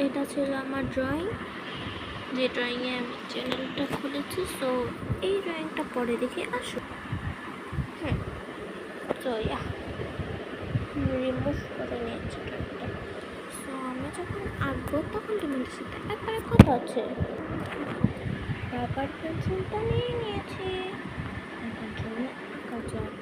এটা ছিল আমার ড্রয়িং, যে ড্রয়িংয়ে আমি চ্যানেলটা খুলেছি। সো এই ড্রয়িংটা পরে দেখে আসো। হ্যাঁ, তো রিমুভ করে নিয়েছি ড্রয়িংটা। সো আমি যখন আঁকবো তখন তোমাদের সাথে একবারে কথা আছে। রাবার পেন্সিলটা নিয়ে নিয়েছি, এখন জন্য আঁকা যাক।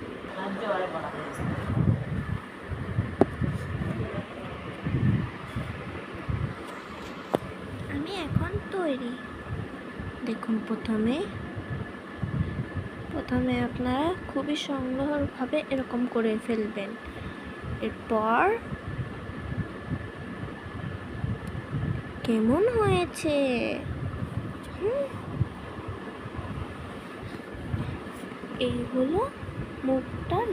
আমি এখন তৈরি। দেখুন, প্রথমে আপনারা খুবই সুন্দরভাবে এরকম করে ফেলবেন। এরপর কেমন হয়েছে? এই হলো মুখটার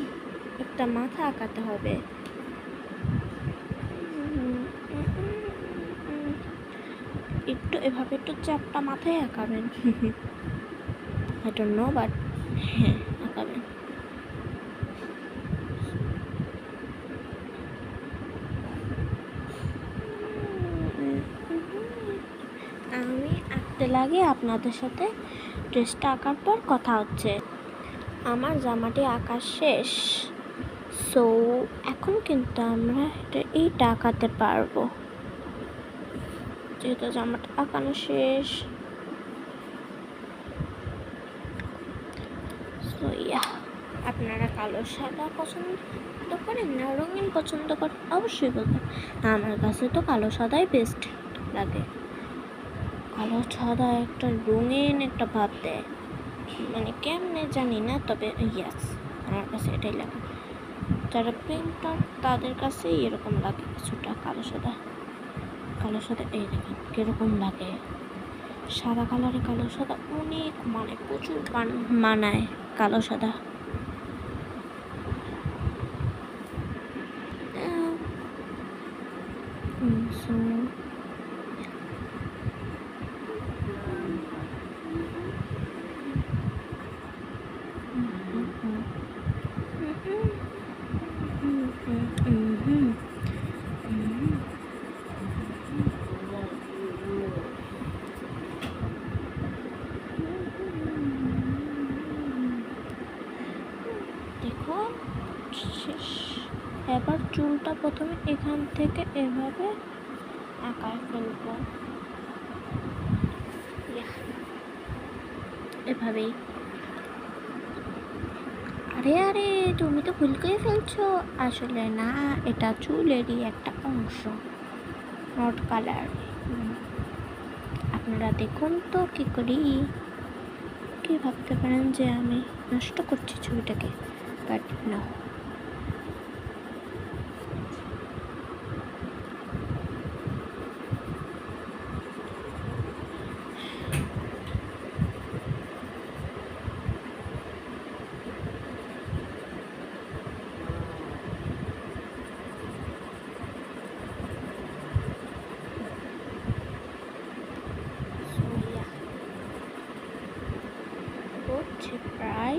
একটা মাথা আঁকাতে হবে। একটু এভাবে একটু চাপটা মাথায় আঁকাবেন। I don't know, but হ্যাঁ, আঁকাবেন। আমি আঁকতে লাগে আপনাদের সাথে ড্রেসটা আঁকার পর কথা হচ্ছে। আমার জামাটি আঁকা শেষ। সো এখন কিন্তু আমরা এইটা আঁকাতে পারবো, যেহেতু জামাটা আঁকানো শেষ। সো আপনারা কালো সাদা পছন্দ করেন না রঙিন পছন্দ করেন অবশ্যই বলবেন। আমার কাছে তো কালো সাদাই বেস্ট লাগে। কালো সাদা একটা রঙিন একটা ভাব দেয়, মানে কেমনে জানি না, তবে ইয়াস, আমার কাছে এটাই লাগে। যারা পেন্টার তাদের কাছেই এরকম লাগে কিছুটা। কালো সাদা এই দেখেন কীরকম লাগে। সাদা কালারে কালো সাদা অনেক মানে প্রচুর মানায় কালো সাদা। দেখো শেষ। এবার চুলটা প্রথমে এখান থেকে এভাবে আঁকায় ফেলবো, এভাবেই। আরে তুমি তো ভুল করে ফেলছো, আসলে না, এটা চুলেরই একটা অংশ, নট কালার। আপনারা দেখুন তো কি করি। কি ভাবতে পারেন যে আমি নষ্ট করছি ছবিটাকে, বাট না। হচ্ছে প্রায়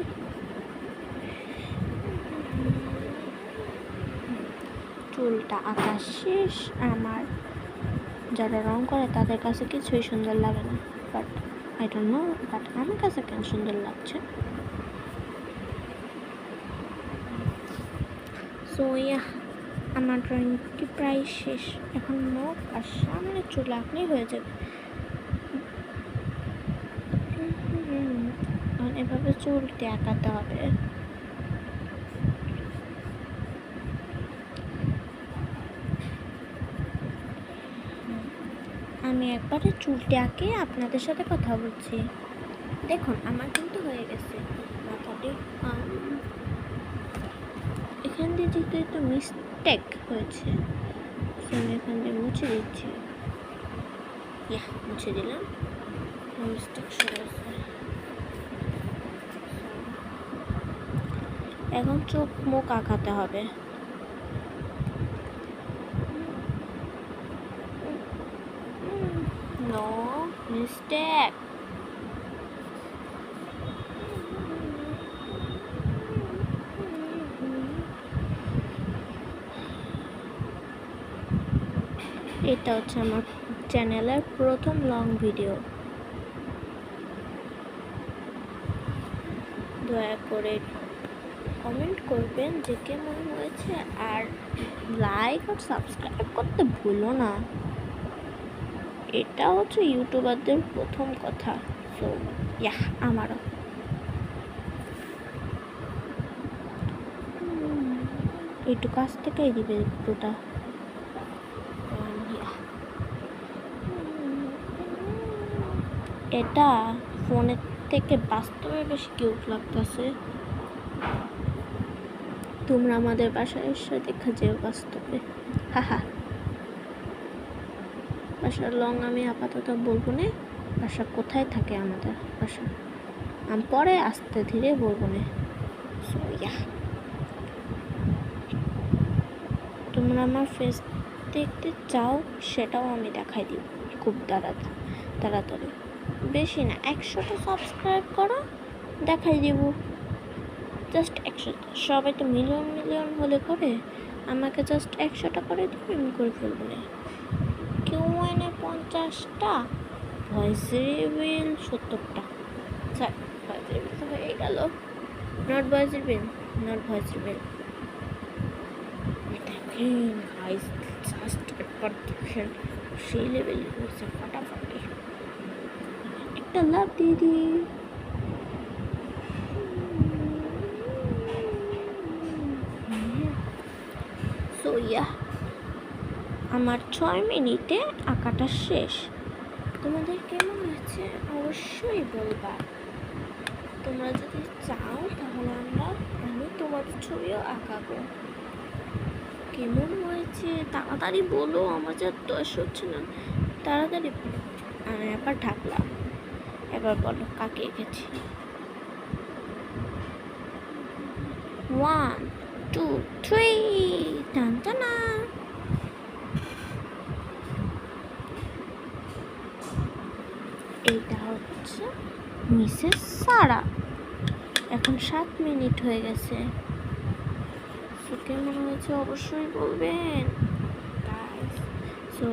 চুলটা আঁকা শেষ আমার। যারা রং করে তাদের কাছে কিছুই সুন্দর লাগে না, but I don't know, but আমার কাছে কেন সুন্দর লাগছে। সো আমার ড্রয়িংটি প্রায় শেষ। এখন মুখ আর সামনে চুল আঁকলেই হয়ে যাবে। এভাবে চুলটি আঁকাতে হবে। আমি একবারে চুলটি আঁকে আপনাদের সাথে কথা বলছি। দেখুন আমার কিন্তু হয়ে গেছে মাথাটি। এখান দিয়ে যেহেতু একটু মিস্টেক হয়েছে, আমি এখান দিয়ে মুছে দিচ্ছি। মুছে দিলাম, মিস্টেক সরে গেছে। এখন চোখ মুখ আঁকাতে হবে। No mistake. এটা হচ্ছে আমার চ্যানেলের প্রথম লং ভিডিও। দয়া করে কমেন্ট করবেন যে কেমন হয়েছে, আর লাইক আর সাবস্ক্রাইব করতে ভুলো না। এটা হচ্ছে ইউটিউবারদের প্রথম কথা। সো আমারও একটু কাছ থেকেই দিবে পুরোটা। এটা ফোনের থেকে বাস্তবে বেশি কিউট লাগতেছে। তোমরা আমাদের বাসায় এসে দেখা যেও বাস্তবে। হাহা। বাসার লং আমি আপাতত বলবো না, বাসা কোথায় থাকে আমাদের বাসা আমি পরে আস্তে ধীরে বলবো না। সো তোমরা আমার ফেস দেখতে চাও সেটাও আমি দেখাই দিব খুব তাড়াতাড়ি। বেশি না, 100টা সাবস্ক্রাইব করো, দেখাই দিব। জাস্ট 100টা। সবাই তো মিলিয়ন হলে করে, আমাকে জাস্ট 100টা করে দিবে, আমি করে ফেলবো না। কেউ এনে 50টা, ভয়েস রিভিল 70টা। ভয়েস রিভিল তো হয়ে গেল। Not voice reveal. দেখেন গাইস, জাস্ট একবার দেখেন সেই লেভেলে হচ্ছে ফাটাফাটি। একটা লাভ দিয়ে দিই। সো আমার 6 মিনিটে আঁকাটা শেষ। তোমাদের কেমন হয়েছে অবশ্যই বলবা। তোমরা যদি চাও তাহলে আমি তোমাদের ছবিও আঁকাবো। কেমন হয়েছে তাড়াতাড়ি বলো, আমার যা দোষ হচ্ছে না, তাড়াতাড়ি বলো। আমি এবার ঢাকলাম, এবার বলো কাকে এঁকেছি। 1 2 3 টানটানা। এইটা হচ্ছে মিসেস সারা। এখন 7 মিনিট হয়ে গেছে। কেমন হয়েছে অবশ্যই বলবেন। সো